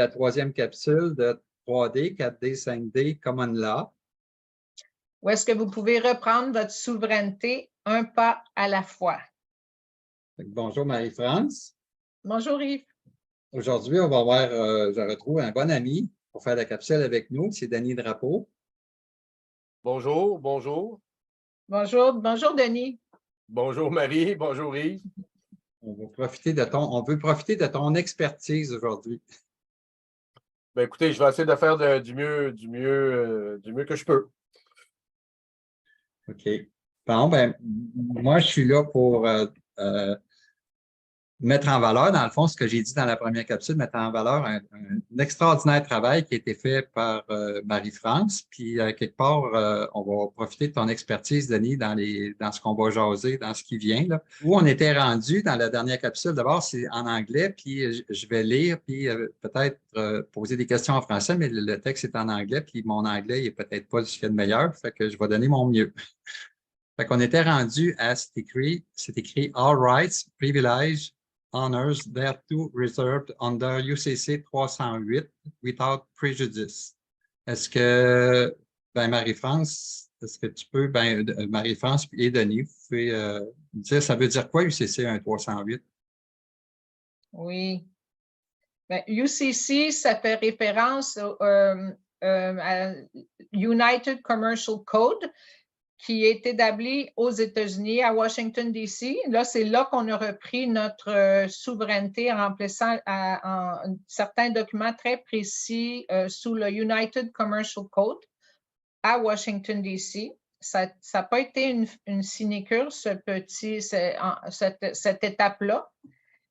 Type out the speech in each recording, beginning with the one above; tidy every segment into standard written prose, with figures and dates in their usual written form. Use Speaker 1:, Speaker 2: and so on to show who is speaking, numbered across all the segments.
Speaker 1: la troisième capsule de 3D, 4D, 5D, Common Law.
Speaker 2: Où est-ce que vous pouvez reprendre votre souveraineté un pas à la fois?
Speaker 1: Bonjour Marie-France.
Speaker 2: Bonjour Yves.
Speaker 1: Aujourd'hui, on va voir, je retrouve un bon ami pour faire la capsule avec nous, c'est Denis Drapeau.
Speaker 3: Bonjour, bonjour.
Speaker 2: Bonjour, bonjour Denis.
Speaker 3: Bonjour Marie, bonjour Yves.
Speaker 1: On veut profiter de ton expertise aujourd'hui.
Speaker 3: Ben, écoutez, je vais essayer de faire du mieux que je peux.
Speaker 1: OK. Bon, ben, moi, je suis là pour mettre en valeur, dans le fond, ce que j'ai dit dans la première capsule, mettre en valeur un extraordinaire travail qui a été fait par Marie-France. Puis, quelque part, on va profiter de ton expertise, Denis, dans ce qu'on va jaser, dans ce qui vient, là. Où on était rendu dans la dernière capsule, d'abord, c'est en anglais, puis je vais lire, puis peut-être poser des questions en français, mais le texte est en anglais, puis mon anglais, il n'est peut-être pas ce qu'il y a de meilleur, fait que je vais donner mon mieux. Fait qu'on était rendu à, c'est écrit All rights, privileges, honors thereto reserved under UCC 308 without prejudice. Est-ce que, Marie-France, est-ce que tu peux, Marie-France et Denis, vous pouvez dire, ça veut dire quoi UCC 1308?
Speaker 2: Oui. Ben, UCC, ça fait référence à United Commercial Code, qui est établi aux États-Unis, à Washington, D.C. Là, c'est là qu'on a repris notre souveraineté en remplissant certains documents très précis sous le United Commercial Code à Washington, D.C. Ça n'a pas été une sinécure, cette étape-là.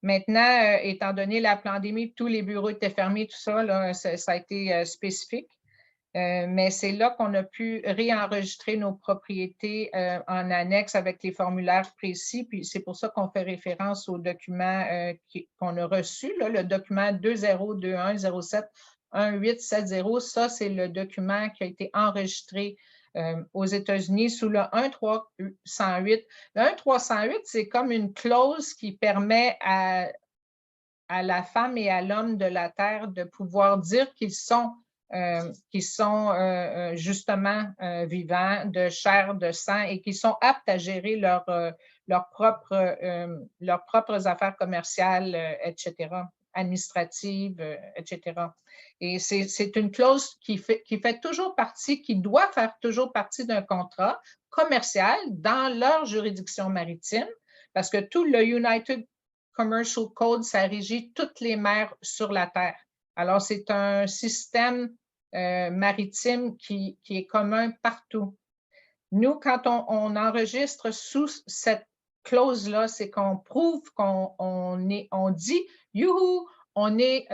Speaker 2: Maintenant, étant donné la pandémie, tous les bureaux étaient fermés, tout ça, là, ça a été spécifique. Mais c'est là qu'on a pu réenregistrer nos propriétés en annexe avec les formulaires précis. Puis c'est pour ça qu'on fait référence au document qu'on a reçu, là, le document 2021071870. Ça, c'est le document qui a été enregistré aux États-Unis sous le 1308. Le 1308, c'est comme une clause qui permet à la femme et à l'homme de la Terre de pouvoir dire qu'ils sont justement vivants, de chair, de sang, et qui sont aptes à gérer leurs propres affaires commerciales, etc., administratives, etc. Et c'est une clause qui fait toujours partie, qui doit faire toujours partie d'un contrat commercial dans leur juridiction maritime, parce que tout le United Commercial Code, ça régit toutes les mers sur la Terre. Alors, c'est un système maritime qui est commun partout. Nous, quand on enregistre sous cette clause-là, c'est qu'on prouve on dit « Youhou, on est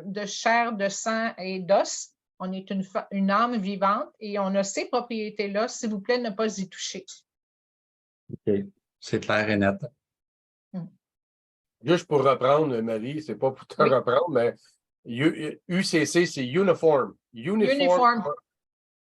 Speaker 2: de chair, de sang et d'os, on est une âme vivante et on a ces propriétés-là, s'il vous plaît, ne pas y toucher. »
Speaker 1: OK, c'est clair et net.
Speaker 3: Juste pour reprendre, Marie, c'est pas pour te reprendre, mais UCC, c'est Uniform.
Speaker 2: Uniform.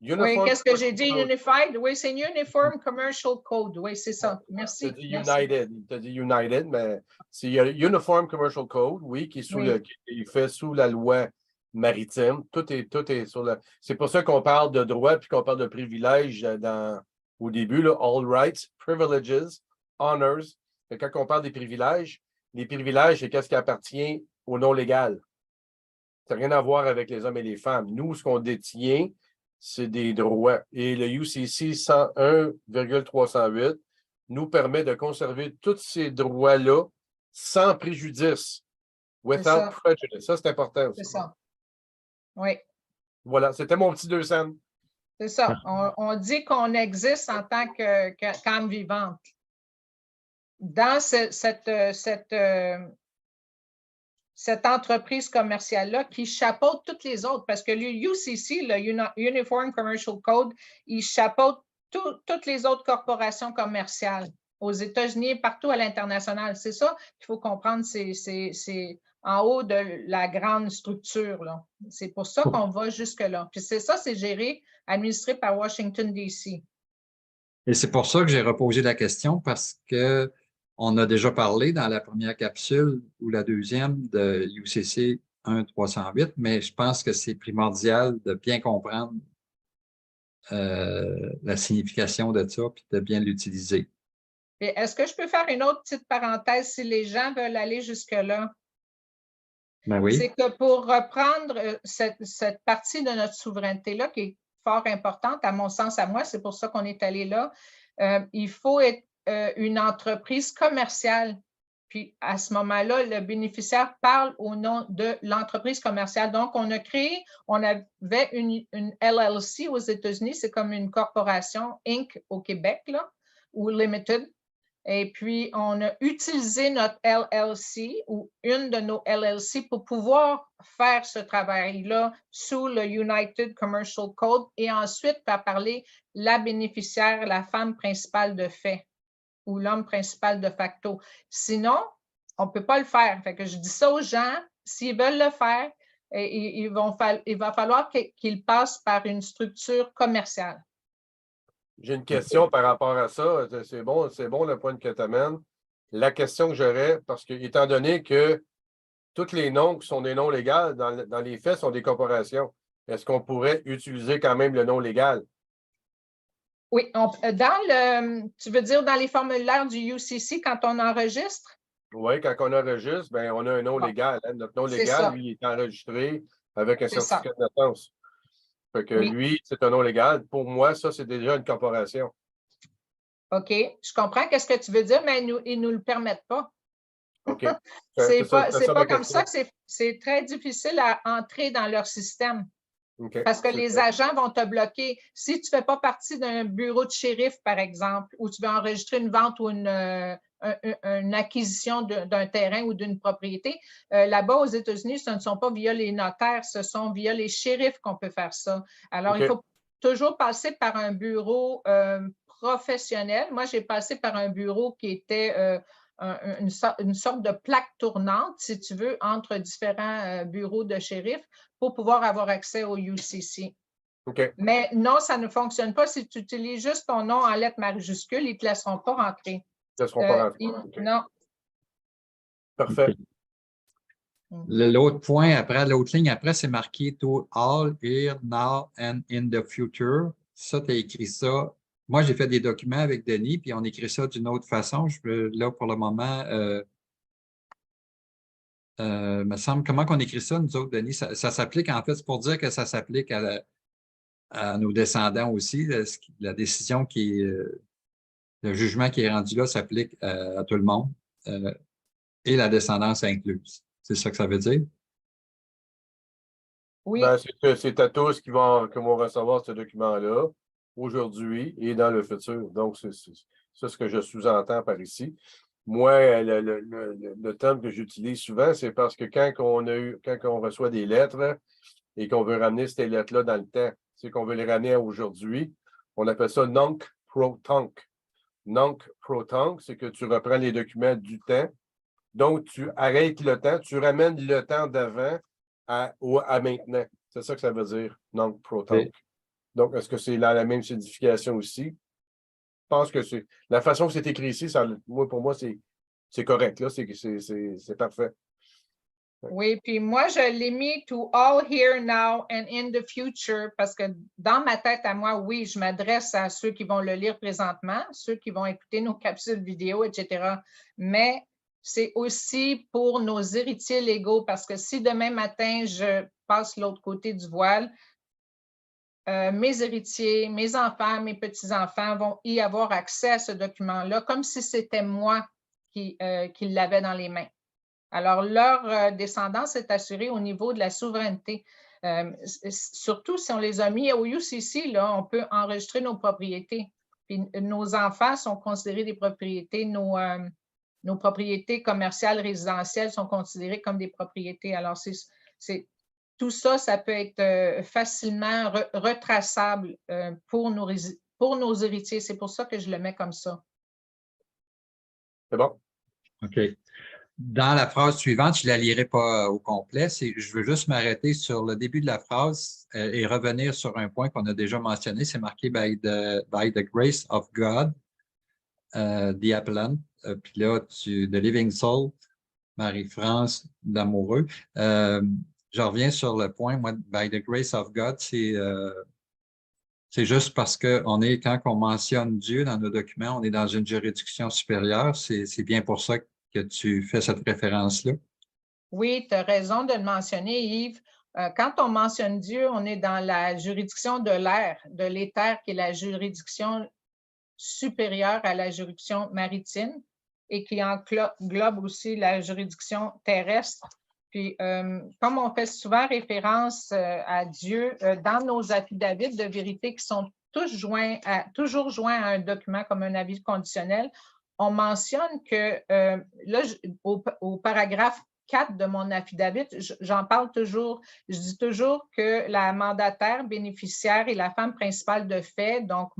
Speaker 2: Oui, qu'est-ce que j'ai dit? Unified? Oui, c'est Uniform Commercial Code. Oui, c'est ça. Merci.
Speaker 3: Tu as dit United, mais c'est Uniform Commercial Code, oui, qui est fait sous la loi maritime. Tout est sur la. C'est pour ça qu'on parle de droit puis qu'on parle de privilèges au début, là, all rights, privileges, honors. Et quand on parle des privilèges, les privilèges, c'est qu'est-ce qui appartient au non légal. Ça n'a rien à voir avec les hommes et les femmes. Nous, ce qu'on détient, c'est des droits. Et le UCC 101,308 nous permet de conserver tous ces droits-là sans préjudice. Without prejudice. Ça, c'est important aussi.
Speaker 2: C'est ça. Oui.
Speaker 3: Voilà, c'était mon petit 2 cents.
Speaker 2: C'est ça. On dit qu'on existe en tant qu'âme vivante. Dans cette entreprise commerciale-là qui chapeaute toutes les autres, parce que le UCC, le Uniform Commercial Code, il chapeaute toutes les autres corporations commerciales aux États-Unis et partout à l'international. C'est ça qu'il faut comprendre, c'est en haut de la grande structure, là. C'est pour ça qu'on va jusque-là. Puis c'est ça, c'est géré, administré par Washington, D.C.
Speaker 1: Et c'est pour ça que j'ai reposé la question, parce que on a déjà parlé dans la première capsule ou la deuxième de UCC 1 308, mais je pense que c'est primordial de bien comprendre la signification de ça puis de bien l'utiliser.
Speaker 2: Est-ce que je peux faire une autre petite parenthèse si les gens veulent aller jusque-là?
Speaker 1: Ben oui.
Speaker 2: C'est que pour reprendre cette partie de notre souveraineté-là, qui est fort importante, à mon sens, à moi, c'est pour ça qu'on est allé là, il faut être une entreprise commerciale. Puis à ce moment-là, le bénéficiaire parle au nom de l'entreprise commerciale. Donc, on avait une LLC aux États-Unis, c'est comme une corporation Inc. au Québec, là, ou Limited. Et puis, on a utilisé notre LLC ou une de nos LLC pour pouvoir faire ce travail-là sous le United Commercial Code et ensuite faire parler la bénéficiaire, la femme principale de fait ou l'homme principal de facto. Sinon, on ne peut pas le faire. Fait que je dis ça aux gens, s'ils veulent le faire, il va falloir qu'ils passent par une structure commerciale.
Speaker 3: J'ai une question par rapport à ça. C'est bon le point que tu amènes. La question que j'aurais, parce que étant donné que tous les noms qui sont des noms légaux, dans les faits, sont des corporations, est-ce qu'on pourrait utiliser quand même le nom légal?
Speaker 2: Oui, tu veux dire dans les formulaires du UCC quand on enregistre?
Speaker 3: Oui, quand on enregistre, ben, on a un nom légal. Hein. Notre nom légal, lui, il est enregistré avec un certificat de naissance. Fait que lui, c'est un nom légal. Pour moi, ça, c'est déjà une corporation.
Speaker 2: OK. Je comprends qu'est-ce que tu veux dire, mais ils ne nous le permettent pas.
Speaker 3: OK.
Speaker 2: C'est pas comme ça que c'est très difficile à entrer dans leur système.
Speaker 3: Okay.
Speaker 2: Parce que les agents vont te bloquer. Si tu ne fais pas partie d'un bureau de shérif, par exemple, où tu veux enregistrer une vente ou une acquisition d'un terrain ou d'une propriété, là-bas aux États-Unis, ce ne sont pas via les notaires, ce sont via les shérifs qu'on peut faire ça. Alors, il faut toujours passer par un bureau professionnel. Moi, j'ai passé par un bureau qui était une sorte de plaque tournante, si tu veux, entre différents bureaux de shérif pour pouvoir avoir accès au UCC.
Speaker 3: Okay.
Speaker 2: Mais non, ça ne fonctionne pas. Si tu utilises juste ton nom en lettres majuscules, ils ne te laisseront pas rentrer.
Speaker 3: Ils ne laisseront pas rentrer.
Speaker 2: Okay. Non.
Speaker 3: Parfait.
Speaker 1: L'autre point après, l'autre ligne après, c'est marqué to all, here, now and in the future. Ça, tu as écrit ça. Moi, j'ai fait des documents avec Denis, puis on écrit ça d'une autre façon. Là, pour le moment, me semble, comment qu'on écrit ça, nous autres, Denis? Ça s'applique, en fait, c'est pour dire que ça s'applique à nos descendants aussi. La décision le jugement qui est rendu là s'applique à tout le monde et la descendance incluse. C'est ça que ça veut dire?
Speaker 2: Oui.
Speaker 3: Ben, c'est à tous qui vont recevoir ce document-là aujourd'hui et dans le futur. Donc, c'est ce que je sous-entends par ici. Moi, le terme que j'utilise souvent, c'est parce que quand on reçoit des lettres et qu'on veut ramener ces lettres-là dans le temps, c'est qu'on veut les ramener à aujourd'hui, on appelle ça nunc pro tunc. Nunc pro tunc, c'est que tu reprends les documents du temps. Donc, tu arrêtes le temps, tu ramènes le temps d'avant à maintenant. C'est ça que ça veut dire, nunc pro tunc. Okay. Donc, est-ce que c'est la même signification aussi? Je pense que c'est la façon que c'est écrit ici, pour moi, c'est correct. Là, c'est parfait.
Speaker 2: Oui, puis moi, je l'ai mis to all here now and in the future parce que dans ma tête à moi, oui, je m'adresse à ceux qui vont le lire présentement, ceux qui vont écouter nos capsules vidéo, etc. Mais c'est aussi pour nos héritiers légaux parce que si demain matin, je passe l'autre côté du voile, mes héritiers, mes enfants, mes petits-enfants vont y avoir accès à ce document-là comme si c'était moi qui l'avais dans les mains. Alors, leur descendance est assurée au niveau de la souveraineté. Surtout si on les a mis au UCC, là, on peut enregistrer nos propriétés. Puis, nos enfants sont considérés des propriétés, nos propriétés commerciales, résidentielles sont considérées comme des propriétés. Alors, tout ça, ça peut être facilement retraçable pour nos héritiers. C'est pour ça que je le mets comme ça.
Speaker 3: C'est bon.
Speaker 1: OK. Dans la phrase suivante, je ne la lirai pas au complet. Je veux juste m'arrêter sur le début de la phrase et revenir sur un point qu'on a déjà mentionné. C'est marqué by the grace of God, the appellant. Puis là, the living soul Marie-France Lamoureux. Je reviens sur le point, moi, by the grace of God, c'est juste parce que quand on mentionne Dieu dans nos documents, on est dans une juridiction supérieure. C'est bien pour ça que tu fais cette référence-là.
Speaker 2: Oui, tu as raison de le mentionner, Yves. Quand on mentionne Dieu, on est dans la juridiction de l'air, de l'éther, qui est la juridiction supérieure à la juridiction maritime et qui englobe aussi la juridiction terrestre. Puis, comme on fait souvent référence à Dieu dans nos affidavits de vérité qui sont toujours joints à un document comme un avis conditionnel, on mentionne que là, au paragraphe 4 de mon affidavit, j'en parle toujours, je dis toujours que la mandataire bénéficiaire est la femme principale de fait, donc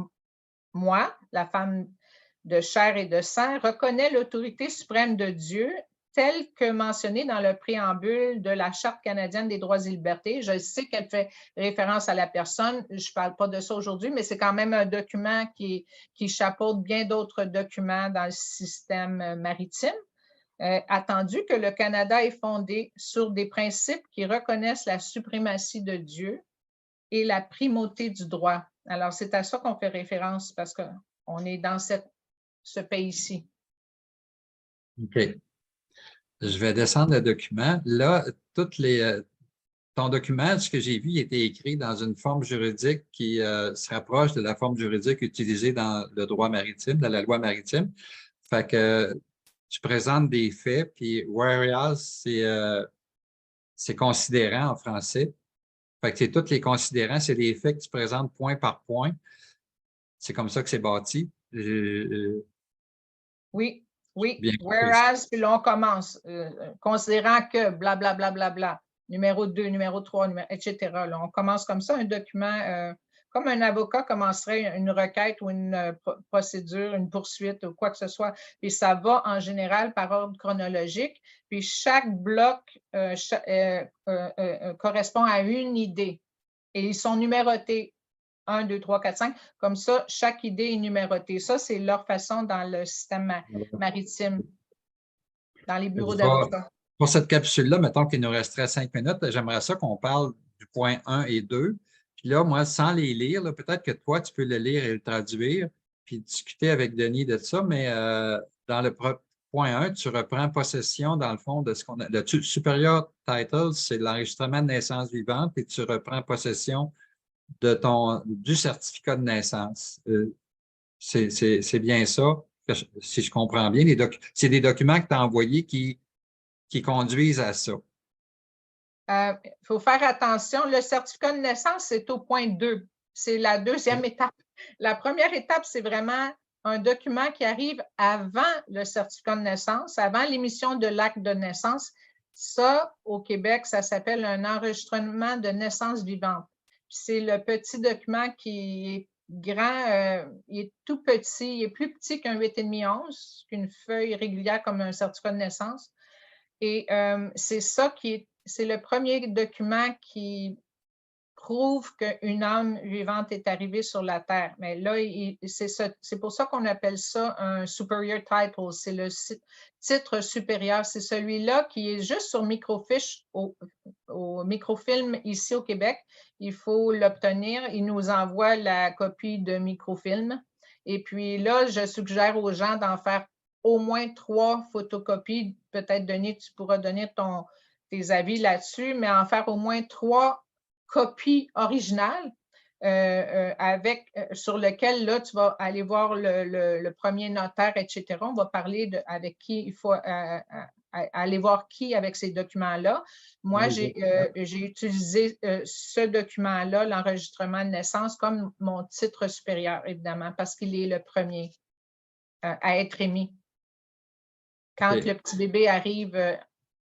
Speaker 2: moi, la femme de chair et de sang, reconnais l'autorité suprême de Dieu telle que mentionnée dans le préambule de la Charte canadienne des droits et libertés. Je sais qu'elle fait référence à la personne, je ne parle pas de ça aujourd'hui, mais c'est quand même un document qui chapeaute bien d'autres documents dans le système maritime. Attendu que le Canada est fondé sur des principes qui reconnaissent la suprématie de Dieu et la primauté du droit. Alors, c'est à ça qu'on fait référence parce qu'on est dans ce pays-ci.
Speaker 1: OK. Je vais descendre le document. Là, ton document, ce que j'ai vu, il était écrit dans une forme juridique qui se rapproche de la forme juridique utilisée dans le droit maritime, dans la loi maritime. Fait que tu présentes des faits, puis whereas, c'est considérant en français. Fait que c'est tous les considérants, c'est des faits que tu présentes point par point. C'est comme ça que c'est bâti.
Speaker 2: Oui, oui.
Speaker 1: Bien
Speaker 2: Whereas, puis là, on commence, considérant que blablabla, bla, bla, bla, numéro 2, numéro 3, etc. Là, on commence comme ça un document, comme un avocat commencerait une requête ou une procédure, une poursuite ou quoi que ce soit. Puis ça va en général par ordre chronologique. Puis chaque bloc correspond à une idée. Et ils sont numérotés 1, 2, 3, 4, 5. Comme ça, chaque idée est numérotée. Ça, c'est leur façon dans le système maritime, dans les bureaux d'avocats.
Speaker 1: Pour cette capsule-là, mettons qu'il nous resterait 5 minutes, j'aimerais ça qu'on parle du point 1 et 2. Puis là, moi, sans les lire, peut-être que toi, tu peux le lire et le traduire, puis discuter avec Denis de ça, mais dans le point 1, tu reprends possession, dans le fond, de ce qu'on a. Le superior title, c'est l'enregistrement de naissance vivante, et tu reprends possession du certificat de naissance. C'est bien ça, si je comprends bien. C'est des documents que tu as envoyés qui conduisent à ça.
Speaker 2: Il faut faire attention. Le certificat de naissance, c'est au point 2. C'est la deuxième étape. La première étape, c'est vraiment un document qui arrive avant le certificat de naissance, avant l'émission de l'acte de naissance. Ça, au Québec, ça s'appelle un enregistrement de naissance vivante. C'est le petit document qui est grand, il est tout petit, il est plus petit qu'un 8,5 onces, qu'une feuille régulière comme un certificat de naissance. Et c'est ça c'est le premier document qui prouve qu'une âme vivante est arrivée sur la Terre. Mais là, c'est pour ça qu'on appelle ça un superior title. C'est le titre supérieur. C'est celui-là qui est juste sur microfiche au microfilm ici au Québec. Il faut l'obtenir. Il nous envoie la copie de microfilm. Et puis là, je suggère aux gens d'en faire au moins 3 photocopies. Peut-être, Denis, tu pourras donner tes avis là-dessus, mais en faire au moins 3 copies originales sur lequel, là, tu vas aller voir le premier notaire, etc. On va parler avec qui il faut aller voir qui avec ces documents-là. Moi, j'ai utilisé ce document-là, l'enregistrement de naissance, comme mon titre supérieur, évidemment, parce qu'il est le premier à être émis quand le petit bébé arrive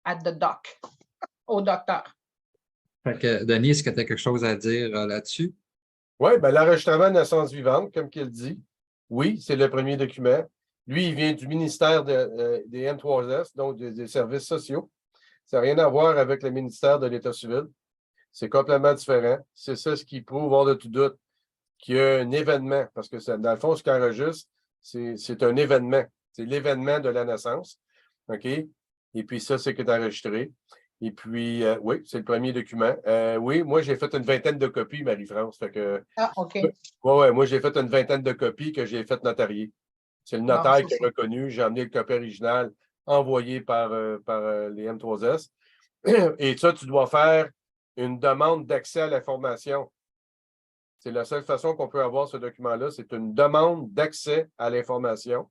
Speaker 2: at the doc, au docteur.
Speaker 1: Fait que, Denis, est-ce que tu as quelque chose à dire là-dessus?
Speaker 3: Oui, bien, l'enregistrement de naissance vivante, comme qu'il dit, oui, c'est le premier document. Lui, il vient du ministère des M3S, donc des services sociaux. Ça n'a rien à voir avec le ministère de l'État civil. C'est complètement différent. C'est ça ce qui prouve, hors de tout doute, qu'il y a un événement, parce que dans le fond, ce qu'il enregistre, c'est un événement. C'est l'événement de la naissance. OK? Et puis ça, c'est que tu as enregistré. Et puis, oui, c'est le premier document. Oui, moi, j'ai fait une vingtaine de copies, Marie-France.
Speaker 2: Ah, OK.
Speaker 3: Ouais, moi, j'ai fait une vingtaine de copies que j'ai fait notarier. C'est le
Speaker 2: Bon,
Speaker 3: notaire
Speaker 2: c'est
Speaker 3: qui a
Speaker 2: ça.
Speaker 3: reconnu. J'ai amené le copie originale envoyée par les M3S. Et ça, tu dois faire une demande d'accès à l'information. C'est la seule façon qu'on peut avoir ce document-là. C'est une demande d'accès à l'information.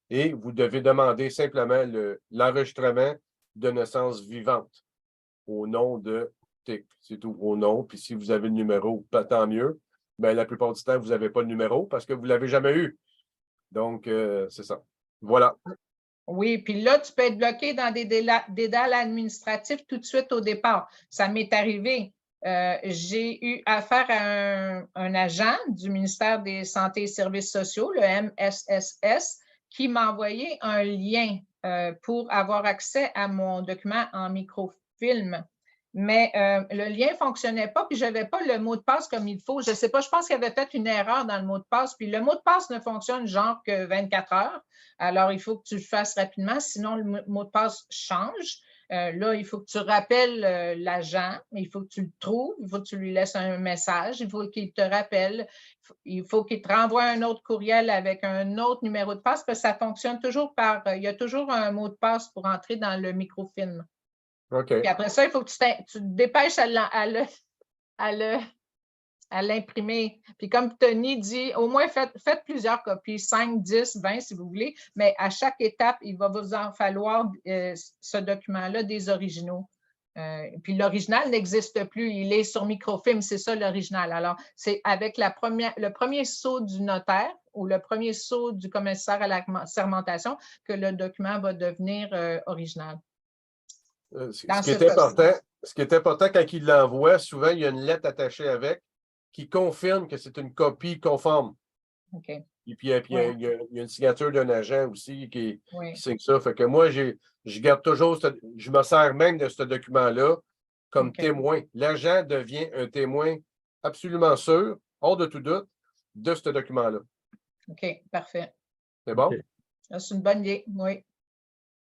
Speaker 3: Et vous devez demander simplement l'enregistrement de naissance vivante au nom de TIC. C'est tout, au nom. Puis si vous avez le numéro, tant mieux. Mais la plupart du temps, vous n'avez pas le numéro parce que vous ne l'avez jamais eu. Donc, c'est ça. Voilà.
Speaker 2: Oui, puis là, tu peux être bloqué dans des dédales administratifs tout de suite au départ. Ça m'est arrivé. J'ai eu affaire à un agent du ministère des Santé et Services sociaux, le MSSS, qui m'a envoyé un lien pour avoir accès à mon document en microfilm. Mais le lien ne fonctionnait pas, puis je n'avais pas le mot de passe comme il faut. Je ne sais pas, je pense qu'il y avait peut-être une erreur dans le mot de passe, puis le mot de passe ne fonctionne genre que 24 heures. Alors, il faut que tu le fasses rapidement, sinon le mot de passe change. Là, il faut que tu rappelles l'agent, il faut que tu le trouves, il faut que tu lui laisses un message, il faut qu'il te rappelle, il faut qu'il te renvoie un autre courriel avec un autre numéro de passe, parce que ça fonctionne toujours il y a toujours un mot de passe pour entrer dans le microfilm.
Speaker 3: OK.
Speaker 2: Puis après ça, il faut que tu te dépêches à l'imprimer. Puis comme Tony dit, au moins faites plusieurs copies, 5, 10, 20 si vous voulez, mais à chaque étape, il va vous en falloir ce document-là, des originaux. Puis l'original n'existe plus, il est sur microfilm, c'est ça l'original. Alors, c'est avec le premier saut du notaire ou le premier saut du commissaire à la sermentation que le document va devenir original.
Speaker 3: Ce qui est important quand il l'envoie, souvent, il y a une lettre attachée avec qui confirme que c'est une copie conforme.
Speaker 2: OK.
Speaker 3: Et puis, il y a une signature d'un agent aussi qui signe ça. Fait que moi, je garde toujours, je me sers même de ce document-là comme témoin. L'agent devient un témoin absolument sûr, hors de tout doute, de ce document-là.
Speaker 2: OK, parfait.
Speaker 3: C'est bon?
Speaker 1: Okay.
Speaker 2: C'est une bonne idée, oui.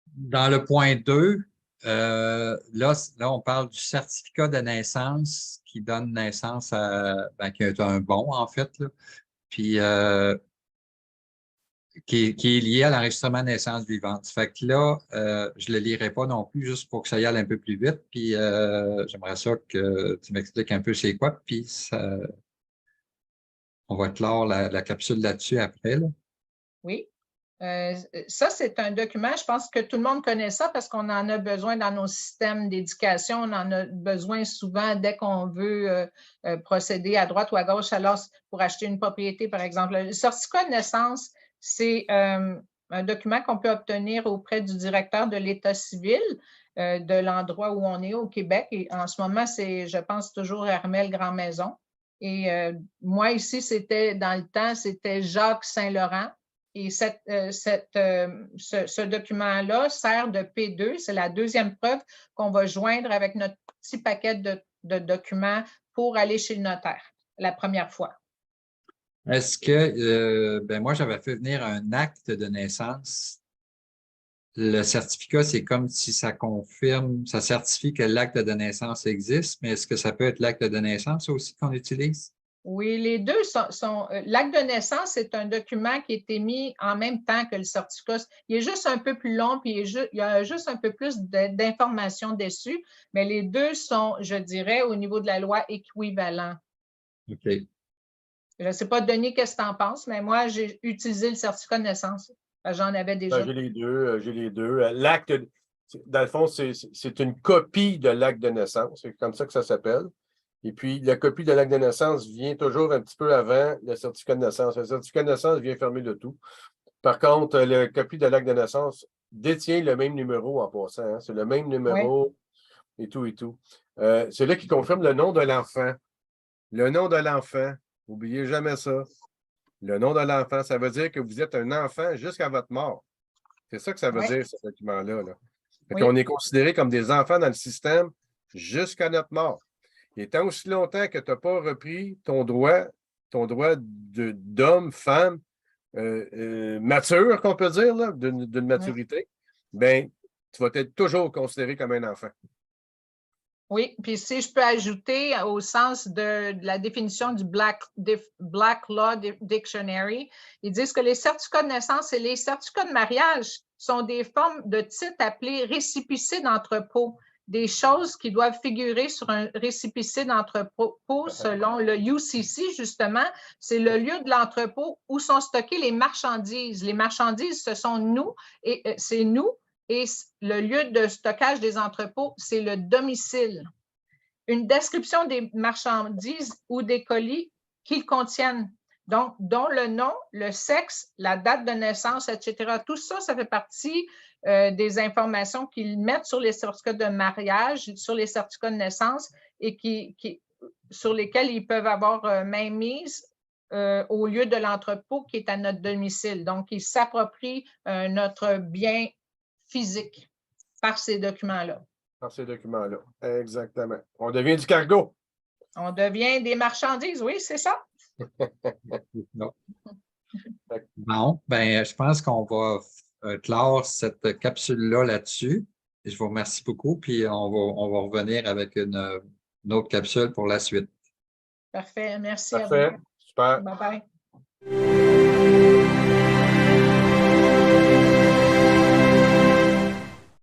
Speaker 1: Dans le point 2, là, on parle du certificat de naissance qui donne naissance qui est un bon, en fait, là, puis qui est lié à l'enregistrement de naissance vivante. Ça fait que là, je ne le lirai pas non plus, juste pour que ça y aille un peu plus vite. Puis j'aimerais ça que tu m'expliques un peu c'est quoi, puis on va clore la capsule là-dessus après. Là.
Speaker 2: Oui. Ça, c'est un document, je pense que tout le monde connaît ça parce qu'on en a besoin dans nos systèmes d'éducation. On en a besoin souvent dès qu'on veut procéder à droite ou à gauche alors pour acheter une propriété, par exemple. Le certificat de naissance, c'est un document qu'on peut obtenir auprès du directeur de l'État civil de l'endroit où on est au Québec. Et en ce moment, c'est, je pense, toujours Hermel Grand Maison. Et moi, ici, dans le temps, c'était Jacques Saint-Laurent. Et ce document-là sert de P2. C'est la deuxième preuve qu'on va joindre avec notre petit paquet de documents pour aller chez le notaire la première fois.
Speaker 1: Est-ce que, moi, j'avais fait venir un acte de naissance. Le certificat, c'est comme si ça confirme, ça certifie que l'acte de naissance existe, mais est-ce que ça peut être l'acte de naissance aussi qu'on utilise?
Speaker 2: Oui, les deux sont l'acte de naissance, c'est un document qui est émis en même temps que le certificat. Il est juste un peu plus long, puis il y a juste un peu plus d'informations dessus, mais les deux sont, je dirais, au niveau de la loi, équivalents.
Speaker 1: OK.
Speaker 2: Je ne sais pas, Denis, qu'est-ce que tu en penses, mais moi, j'ai utilisé le certificat de naissance. J'en avais déjà.
Speaker 3: J'ai les deux. L'acte, dans le fond, c'est une copie de l'acte de naissance. C'est comme ça que ça s'appelle. Et puis, la copie de l'acte de naissance vient toujours un petit peu avant le certificat de naissance. Le certificat de naissance vient fermer le tout. Par contre, la copie de l'acte de naissance détient le même numéro en passant. Hein. C'est le même numéro et tout et tout. C'est là qui confirme le nom de l'enfant. Le nom de l'enfant. N'oubliez jamais ça. Le nom de l'enfant, ça veut dire que vous êtes un enfant jusqu'à votre mort. C'est ça que ça veut dire, ce document-là. Là. On est considéré comme des enfants dans le système jusqu'à notre mort. Et tant aussi longtemps que tu n'as pas repris ton droit d'homme, femme, mature, qu'on peut dire, d'une maturité, bien, tu vas être toujours considéré comme un enfant.
Speaker 2: Oui, puis si je peux ajouter au sens de la définition du Black Law Dictionary, ils disent que les certificats de naissance et les certificats de mariage sont des formes de titres appelés récépissés d'entrepôt, des choses qui doivent figurer sur un récépissé d'entrepôt selon le UCC, justement. C'est le lieu de l'entrepôt où sont stockées les marchandises. Les marchandises, ce sont nous, et c'est nous. Et le lieu de stockage des entrepôts, c'est le domicile. Une description des marchandises ou des colis qu'ils contiennent, donc dont le nom, le sexe, la date de naissance, etc. Tout ça, ça fait partie des informations qu'ils mettent sur les certificats de mariage, sur les certificats de naissance et sur lesquels ils peuvent avoir mainmise au lieu de l'entrepôt qui est à notre domicile. Donc, ils s'approprient notre bien physique par ces documents-là.
Speaker 3: Par ces documents-là, exactement. On devient du cargo.
Speaker 2: On devient des marchandises, oui, c'est ça.
Speaker 1: Bon, ben, je pense qu'on va clore cette capsule-là là-dessus. Je vous remercie beaucoup, puis on va revenir avec une autre capsule pour la suite.
Speaker 2: Parfait, merci
Speaker 3: Parfait.
Speaker 2: à vous.
Speaker 3: Super.
Speaker 2: Bye-bye.